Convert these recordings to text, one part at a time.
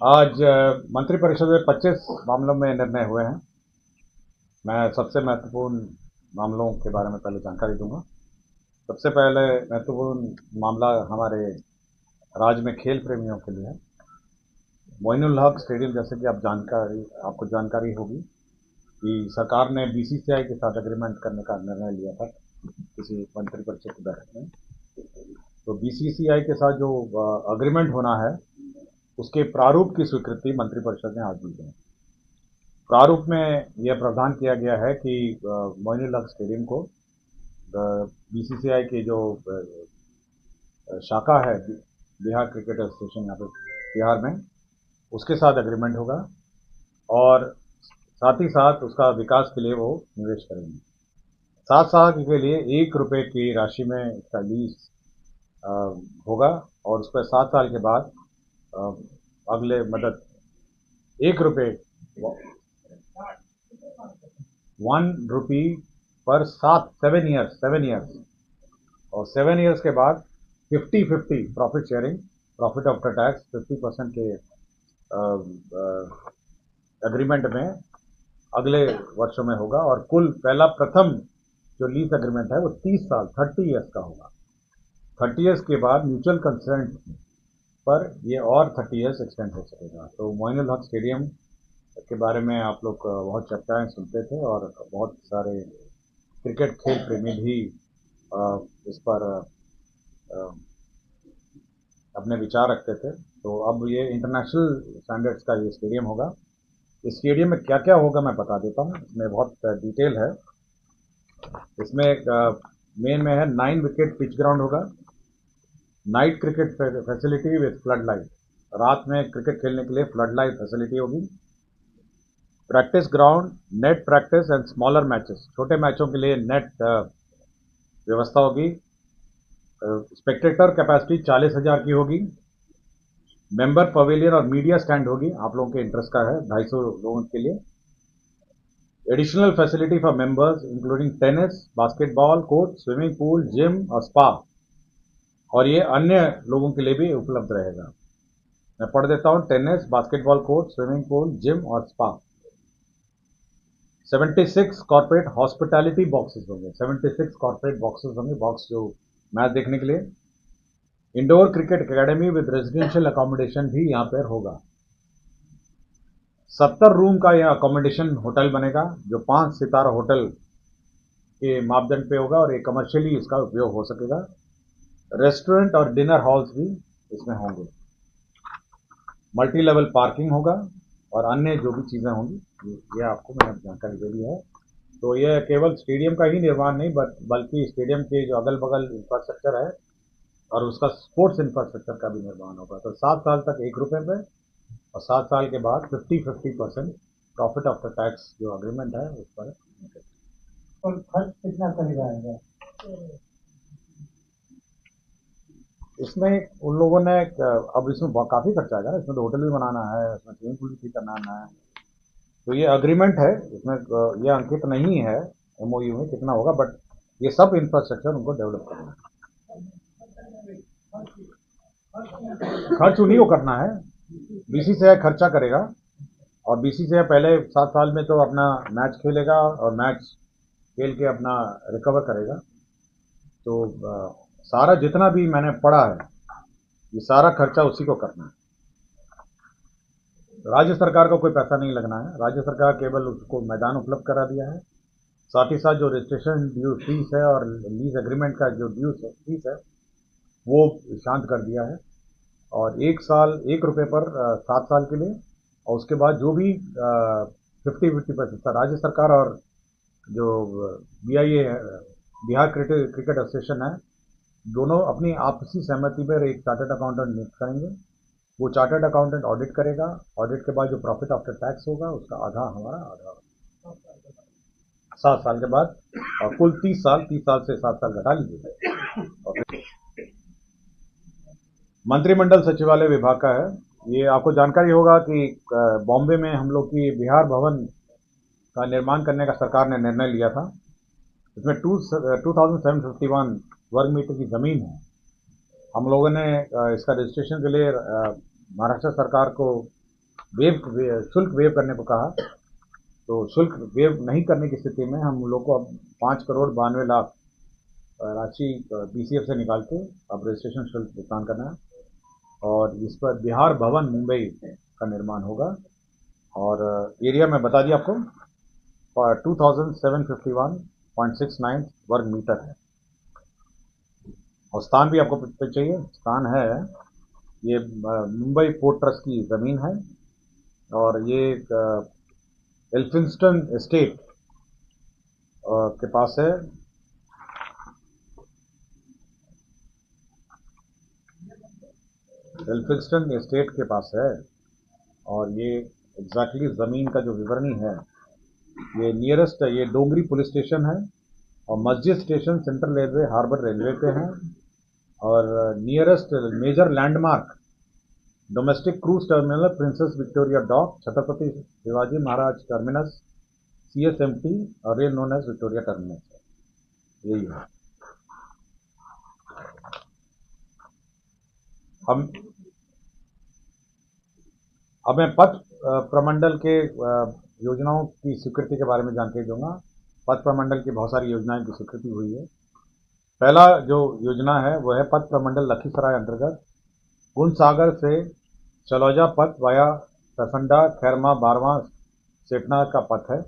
आज मंत्रिपरिषद में 25 मामलों में निर्णय हुए हैं। मैं सबसे महत्वपूर्ण मामलों के बारे में पहले जानकारी दूंगा। सबसे पहले महत्वपूर्ण मामला हमारे राज्य में खेल प्रेमियों के लिए है। मोइनुल हक स्टेडियम, जैसे कि आपको जानकारी होगी कि सरकार ने बीसीसीआई के साथ एग्रीमेंट करने का निर्णय लिया था किसी मंत्रिपरिषद की बैठक में। तो बीसीसीआई के साथ जो एग्रीमेंट होना है उसके प्रारूप की स्वीकृति मंत्रिपरिषद ने आज दी है। प्रारूप में यह प्रावधान किया गया है कि मोइनुल हक स्टेडियम को बीसीसीआई की जो शाखा है बिहार क्रिकेट एसोसिएशन यहाँ पे बिहार में, उसके साथ एग्रीमेंट होगा और साथ ही साथ उसका विकास के लिए वो निवेश करेंगे। 7 साल के लिए 1 रुपये की राशि में इसका लीज होगा और उस पर 7 साल के बाद अगले मदद 1 रुपये 1 रुपी पर 7 ईयर्स और 7 ईयर्स के बाद 50-50 profit sharing, profit after tax 50% के एग्रीमेंट में अगले वर्षों में होगा। और कुल प्रथम जो लीज एग्रीमेंट है वो 30 साल 30 ईयर्स का होगा। 30 ईयर्स के बाद म्यूचुअल कंसेंट पर ये और 30 ईयर्स एक्सटेंड हो सकेगा। तो मोइनुल हक स्टेडियम के बारे में आप लोग बहुत चर्चाएं सुनते थे और बहुत सारे क्रिकेट खेल प्रेमी भी इस पर अपने विचार रखते थे। तो अब ये इंटरनेशनल स्टैंडर्ड्स का ये स्टेडियम होगा। इस स्टेडियम में क्या क्या होगा मैं बता देता हूँ, इसमें बहुत डिटेल है। इसमें मेन में है 9 विकेट पिच ग्राउंड होगा, night cricket facility with flood light, रात में क्रिकेट खेलने के लिए फ्लड लाइट फैसिलिटी होगी। Practice ground, net practice and smaller matches, छोटे मैचों के लिए नेट व्यवस्था होगी। स्पेक्टेटर कैपेसिटी 40,000 की होगी। मेंबर पवेलियन और मीडिया स्टैंड होगी, आप लोगों के इंटरेस्ट का है, 250 लोगों के लिए। Additional facility for members including tennis, basketball court, swimming pool, gym और स्पा, और ये अन्य लोगों के लिए भी उपलब्ध रहेगा। मैं पढ़ देता हूं, tennis, basketball court, swimming pool, gym और स्पा। 76 कॉर्पोरेट हॉस्पिटैलिटी बॉक्सेस होंगे, 76 कॉर्पोरेट बॉक्सेस होंगे, बॉक्स जो मैच देखने के लिए। Indoor cricket academy with residential accommodation भी यहाँ पर होगा। 70 रूम का यह अकोमोडेशन होटल बनेगा जो 5 सितारा होटल के मापदंड पे होगा और ये कमर्शियली इसका उपयोग हो सकेगा। रेस्टोरेंट और डिनर हॉल्स भी इसमें होंगे। मल्टी लेवल पार्किंग होगा और अन्य जो भी चीजें होंगी ये आपको मैंने जानकारी दे दी है। तो ये केवल स्टेडियम का ही निर्माण नहीं बल्कि स्टेडियम के जो अगल बगल इंफ्रास्ट्रक्चर है और उसका स्पोर्ट्स इंफ्रास्ट्रक्चर का भी निर्माण होगा। तो 7 साल तक 1 रुपये पे और 7 साल के बाद 50% प्रॉफिट आफ्टर टैक्स जो अग्रीमेंट है उस पर। और खर्च कितना करेगा? इसमें उन लोगों ने अब इसमें काफी खर्चा आएगा, इसमें तो होटल भी बनाना है, इसमें स्विमिंग पूल भी करना है। तो ये अग्रीमेंट है, इसमें ये अंकित नहीं है एमओयू में कितना होगा, बट ये सब इंफ्रास्ट्रक्चर उनको डेवलप करना है। खर्च उन्हीं को करना है, बीसीसीआई खर्चा करेगा और बीसीसीआई पहले 7 साल में तो अपना मैच खेलेगा और मैच खेल के अपना रिकवर करेगा। तो सारा जितना भी मैंने पढ़ा है ये सारा खर्चा उसी को करना है। राज्य सरकार को कोई पैसा नहीं लगना है, राज्य सरकार केवल उसको मैदान उपलब्ध करा दिया है। साथ ही साथ जो रजिस्ट्रेशन ड्यू फीस है और लीज एग्रीमेंट का जो ड्यू फीस है वो शांत कर दिया है और 1 रुपये पर 7 साल के लिए, और उसके बाद जो भी 50-50% राज्य सरकार और जो बीआईए है, बिहार क्रिकेट एसोसिएशन है, दोनों अपनी आपसी सहमति पर एक चार्टर्ड अकाउंटेंट नियुक्त करेंगे। वो चार्टर्ड अकाउंटेंट ऑडिट करेगा, ऑडिट के बाद जो प्रॉफिट आफ्टर टैक्स होगा उसका आधा हमारा, आधा 7 साल के बाद, और कुल 30 साल से 7 साल घटा लीजिएगा। मंत्रिमंडल सचिवालय विभाग का है। ये आपको जानकारी होगा कि बॉम्बे में हम लोग की बिहार भवन का निर्माण करने का सरकार ने निर्णय लिया था। इसमें 2751 वर्ग मीटर की जमीन है। हम लोगों ने इसका रजिस्ट्रेशन के लिए महाराष्ट्र सरकार को शुल्क वेव करने को कहा। तो शुल्क वेव नहीं करने की स्थिति में हम लोग को अब 5,92,00,000 राशि BCF से निकाल के अब रजिस्ट्रेशन शुल्क भुगतान करना है, और इस पर बिहार भवन मुंबई का निर्माण होगा। और एरिया में बता दिया आपको 2751.69 वर्ग मीटर है। और स्थान भी आपको चाहिए, स्थान है ये मुंबई पोर्ट ट्रस्ट की ज़मीन है, और ये एल्फिंस्टन एस्टेट के पास है। एल्फिंस्टन एस्टेट के पास है, और ये एग्जैक्टली ज़मीन का जो विवरणी है, ये नियरेस्ट ये डोंगरी पुलिस स्टेशन है, और Masjid station Central Railway Harbour Railway पे है, और nearest major landmark domestic cruise terminal Princess Victoria Dock, Chhatrapati Shivaji Maharaj Terminus, CSMT और rail known as Victoria Terminus है, यही है। अब मैं पथ प्रमंडल के योजनाओं की स्वीकृति के बारे में जानकारी दूंगा। पथ प्रमंडल की बहुत सारी योजनाओं की स्वीकृति हुई है। पहला जो योजना है वह है पथ प्रमंडल लखीसराय अंतर्गत गुणसागर से चलौजा पथ वाया सरसंडा खैरमा बारवा सेठना का पथ है।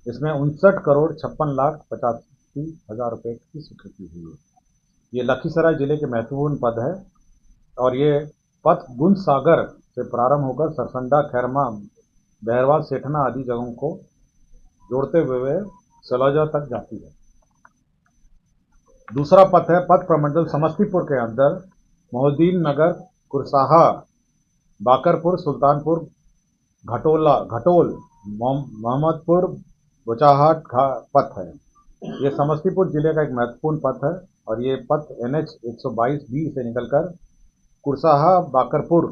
इसमें 59,56,85,000 रुपये की स्वीकृति हुई है। ये लखीसराय जिले के महत्वपूर्ण पद है, और ये पथ गुणसागर से प्रारंभ होकर सरसंडा खैरमा बहरवा सेठना आदि जगहों को जोड़ते हुए सलौजा तक जाती है। दूसरा पथ है पथ प्रमंडल समस्तीपुर के अंदर मोहद्दीन नगर कुरसाहा बाकरपुर सुल्तानपुर घटोल मोहम्मदपुर बोचाहाट पथ है। ये समस्तीपुर जिले का एक महत्वपूर्ण पथ है, और ये पथ NH 122B से निकलकर कुरसाहा बाकरपुर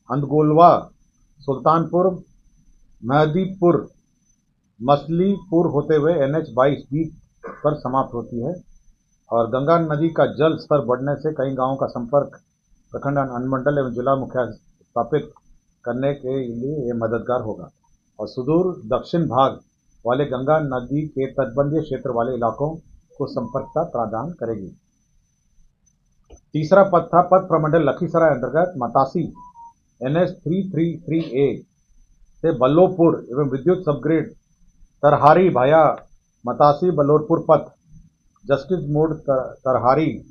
अंदगोलवा सुल्तानपुर महदीपुर मसलीपुर होते हुए NH 22B पर समाप्त होती है, और गंगा नदी का जल स्तर बढ़ने से कई गांवों का संपर्क प्रखंड अनुमंडल एवं जिला मुख्यालय स्थापित करने के लिए ये मददगार होगा, और सुदूर दक्षिण भाग वाले गंगा नदी के तटबंधीय क्षेत्र वाले इलाकों को संपर्कता प्रदान करेगी। तीसरा पथ था पथ प्रमंडल लखीसराय अंतर्गत मतासी NH 333A से बल्लोपुर एवं विद्युत सबग्रिड तरहारी भाया मतासी बल्लोरपुर पथ जस्टिस मोड़ तरहारी।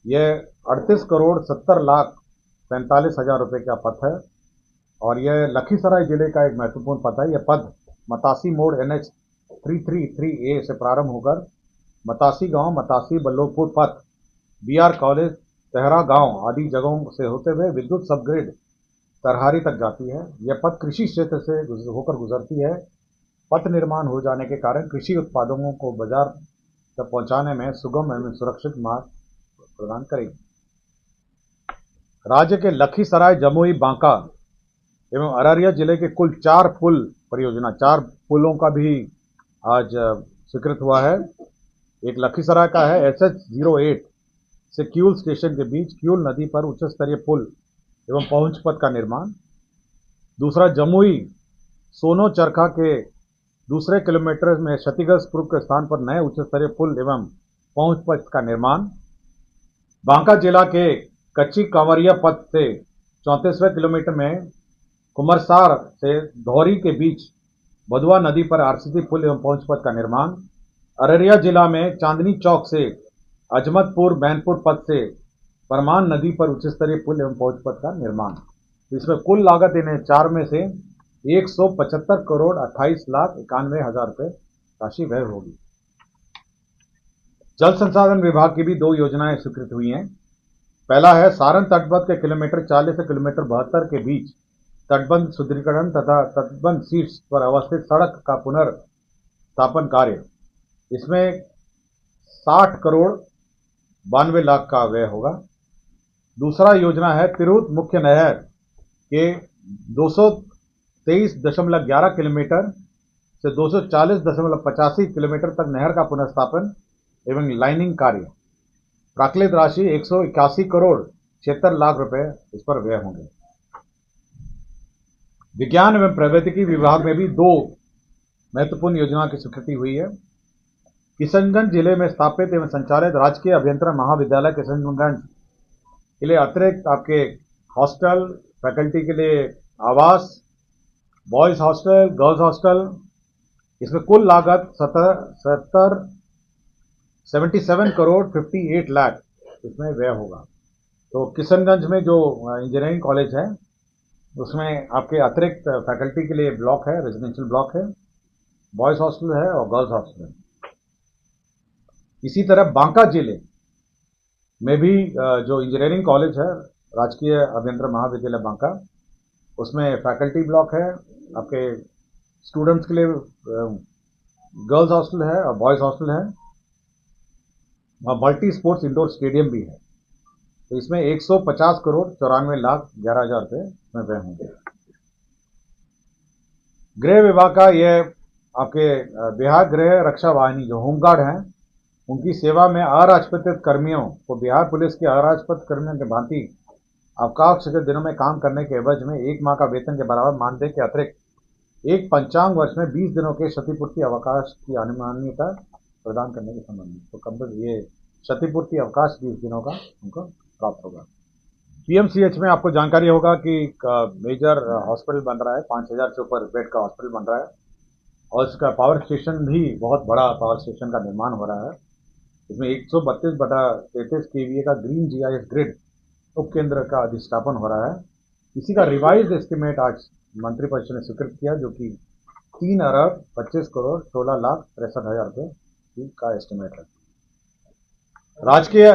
यह 38,70,45,000 रुपये का पथ है, और यह लखीसराय जिले का एक महत्वपूर्ण पथ है। यह पथ मतासी मोड़ NH 333A से प्रारंभ होकर मतासी गांव मतासी बल्लोपुर पथ BR कॉलेज तेहरा गांव आदि जगहों से होते हुए विद्युत सबग्रिड तरहारी तक जाती है। यह पथ कृषि क्षेत्र से होकर गुजरती है। पथ निर्माण हो जाने के कारण कृषि उत्पादों को बाजार तक पहुंचाने में सुगम एवं सुरक्षित मार्ग प्रदान करेगी। राज्य के लखीसराय जमुई बांका एवं अररिया जिले के कुल 4 पुल परियोजना 4 पुलों का भी आज स्वीकृत हुआ है। एक लखीसराय का है SH 08 से क्यूल स्टेशन के बीच क्यूल नदी पर उच्च स्तरीय पुल एवं पहुंच पथ का निर्माण। दूसरा जमुई सोनो चरखा के दूसरे किलोमीटर में क्षतिग्रस्त के स्थान पर नए उच्च स्तरीय पुल एवं पहुंच पथ का निर्माण। बांका जिला के कच्ची कांवरिया पथ से 34वें किलोमीटर में कुमरसार से धौरी के बीच भदुआ नदी पर RCC पुल एवं पहुंच पथ का निर्माण। अररिया जिला में चांदनी चौक से अजमतपुर बैनपुर पथ से परमान नदी पर उच्च स्तरीय पुल एवं पहुंच पथ का निर्माण। इसमें कुल लागत इन्हें 4 में से 175,28,91,000 रुपये राशि व्यय होगी। जल संसाधन विभाग की भी 2 योजनाएं स्वीकृत हुई हैं। पहला है सारण तटबंध के किलोमीटर 40 से किलोमीटर 72 के बीच तटबंध सुदृढ़ीकरण तथा तटबंध शीर्ष पर अवस्थित सड़क का पुनर्स्थापन कार्य। इसमें 60,92,00,000 का व्यय होगा। दूसरा योजना है तिरहुत मुख्य नहर के 223.11 किलोमीटर से 240.85 किलोमीटर तक नहर का पुनर्स्थापन एवं लाइनिंग कार्य। प्राकृतिक राशि 181,76,00,000 रुपये इस पर व्यय होंगे। विज्ञान एवं प्रौद्योगिकी विभाग में भी 2 महत्वपूर्ण योजनाओं की स्वीकृति हुई है। किशनगंज जिले में स्थापित एवं संचालित राजकीय अभियंत्रण महाविद्यालय किशनगंज के लिए अतिरिक्त आपके हॉस्टल, फैकल्टी के लिए आवास, बॉयज हॉस्टल, गर्ल्स हॉस्टल, इसमें कुल लागत 77 करोड़ 58 लाख इसमें व्यय होगा। तो किशनगंज में जो इंजीनियरिंग कॉलेज है उसमें आपके अतिरिक्त फैकल्टी के लिए ब्लॉक है, रेजिडेंशियल ब्लॉक है, बॉयज हॉस्टल है और गर्ल्स हॉस्टल है। इसी तरह बांका जिले में भी जो इंजीनियरिंग कॉलेज है राजकीय अभियंत्रण महाविद्यालय बांका, उसमें फैकल्टी ब्लॉक है, आपके स्टूडेंट्स के लिए गर्ल्स हॉस्टल है और बॉयज हॉस्टल है, और मल्टी स्पोर्ट्स इंडोर स्टेडियम भी है। तो इसमें 150 करोड़ 94 लाख 11 हजार रुपये में व्यय होंगे। गृह विभाग का यह आपके बिहार गृह रक्षा वाहिनी जो होमगार्ड हैं, उनकी सेवा में अराजपत्रित कर्मियों को बिहार पुलिस के अराजपत्रित कर्मियों के भांति अवकाश के दिनों में काम करने के एवज में 1 माह का वेतन के बराबर मानदेय के अतिरिक्त एक पंचांग वर्ष में 20 दिनों के क्षतिपूर्ति अवकाश की अनुमान्यता प्रदान करने के संबंध में तो कम ये क्षतिपूर्ति अवकाश 20 दिनों का उनको प्राप्त होगा। पीएमसीएच में आपको जानकारी होगा कि मेजर हॉस्पिटल बन रहा है, 5000 से ऊपर बेड का हॉस्पिटल बन रहा है और इसका पावर स्टेशन भी बहुत बड़ा पावर स्टेशन का निर्माण हो रहा है। इसमें 132/33 kVA का ग्रीन GIS ग्रिड उपकेंद्र का अधिष्ठापन हो रहा है। इसी का रिवाइज एस्टिमेट आज मंत्रिपरिषद ने स्वीकृत किया, जो कि 3 अरब 25 करोड़ 16 लाख 63 हजार रुपये का एस्टिमेट है। राजकीय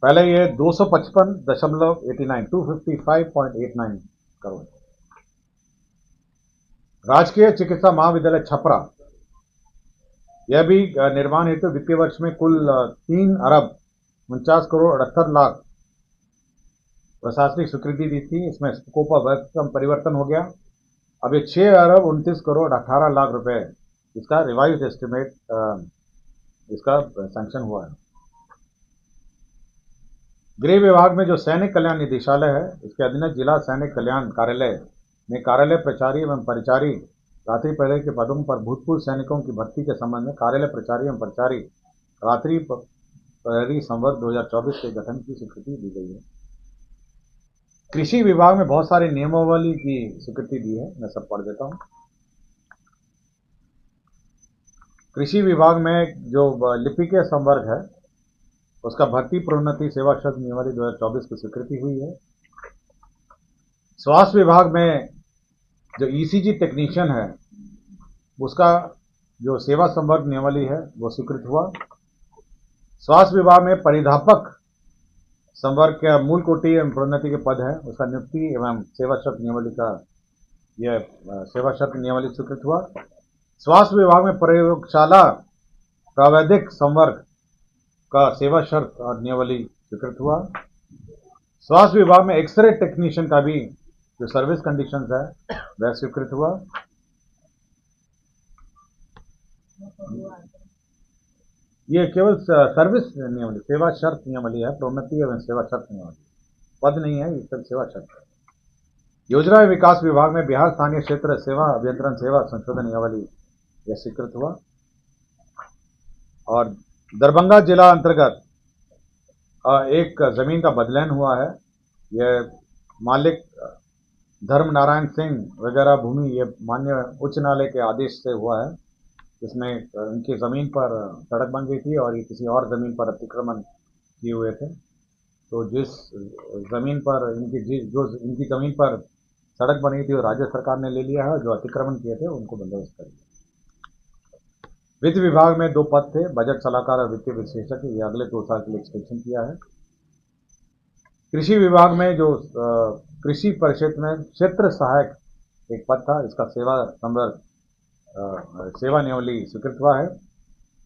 पहले ये 255.89 करोड़। राजकीय चिकित्सा महाविद्यालय छपरा, यह भी निर्माण हेतु वित्तीय वर्ष में कुल 3 अरब 49 करोड़ 78 लाख प्रशासनिक स्वीकृति दी थी। इसमें स्कोप ऑफ वर्क का परिवर्तन हो गया। अब ये 6 अरब 29 करोड़ 18 लाख रुपए इसका रिवाइज एस्टिमेट इसका सैंक्शन हुआ है। गृह विभाग में जो सैनिक कल्याण निदेशालय है, इसके अधीन जिला सैनिक कल्याण कार्यालय में कार्यालय प्रचारी एवं परिचारी रात्रि प्रहरी के पदों पर भूतपूर्व सैनिकों की भर्ती के संबंध में कार्यालय प्रचारी एवं परिचारी रात्रि प्रहरी संवर्ग 2024 के गठन की स्वीकृति दी गई है। कृषि विभाग में बहुत सारे नियमावली की स्वीकृति दी है, मैं सब पढ़ देता हूं। कृषि विभाग में जो लिपिकीय संवर्ग है उसका भर्ती प्रोन्नति सेवा शर्त नियमावली 2024 की स्वीकृति हुई है। स्वास्थ्य विभाग में जो ECG टेक्नीशियन है उसका जो सेवा संवर्ग नियमावली है वो स्वीकृत हुआ। स्वास्थ्य विभाग में परिधापक संवर्ग का मूल कोटि एवं प्रोन्नति के पद है, उसका नियुक्ति एवं सेवा शर्त नियमावली का यह सेवा शर्त नियमावली स्वीकृत हुआ। स्वास्थ्य विभाग में प्रयोगशाला प्रावैधिक संवर्ग का सेवा शर्त और नियमावली स्वीकृत हुआ। स्वास्थ्य विभाग में एक्सरे टेक्नीशियन का भी जो सर्विस कंडीशंस है वह स्वीकृत हुआ। ये केवल सर्विस नियमावली सेवा शर्त नियमावली है, प्रोन्नति एवं सेवा शर्त नियमावली, पद नहीं है, ये सेवा शर्त है। योजना एवं विकास विभाग में बिहार स्थानीय क्षेत्र सेवा अभियंत्रण सेवा संशोधन नियमावली यह स्वीकृत हुआ। और दरभंगा जिला अंतर्गत एक जमीन का बदलान हुआ है। यह मालिक धर्म नारायण सिंह वगैरह भूमि ये मान्य उच्च न्यायालय के आदेश से हुआ है। इसमें इनकी ज़मीन पर सड़क बन गई थी और ये किसी और ज़मीन पर अतिक्रमण किए हुए थे। तो जिस ज़मीन पर इनकी ज़मीन पर सड़क बनी थी वो राज्य सरकार ने ले लिया है, जो अतिक्रमण किए थे उनको बंदोबस्त कर दिया। वित्त विभाग में 2 पद थे, बजट सलाहकार और वित्तीय विश्लेषक, ये अगले 2 साल के लिए एक्सटेंशन किया है। कृषि विभाग में जो कृषि परिषद में क्षेत्र सहायक एक पद था, इसका सेवा संवर्ग सेवा नियमावली स्वीकृत हुआ है।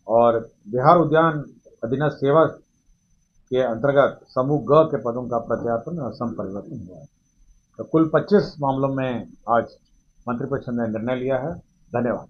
और बिहार उद्यान अधीनस्थ सेवा के अंतर्गत समूह ग के पदों का प्रत्यार्पण और संपरिवर्तन हुआ है। तो कुल 25 मामलों में आज मंत्रिपरिषद ने निर्णय लिया है। धन्यवाद।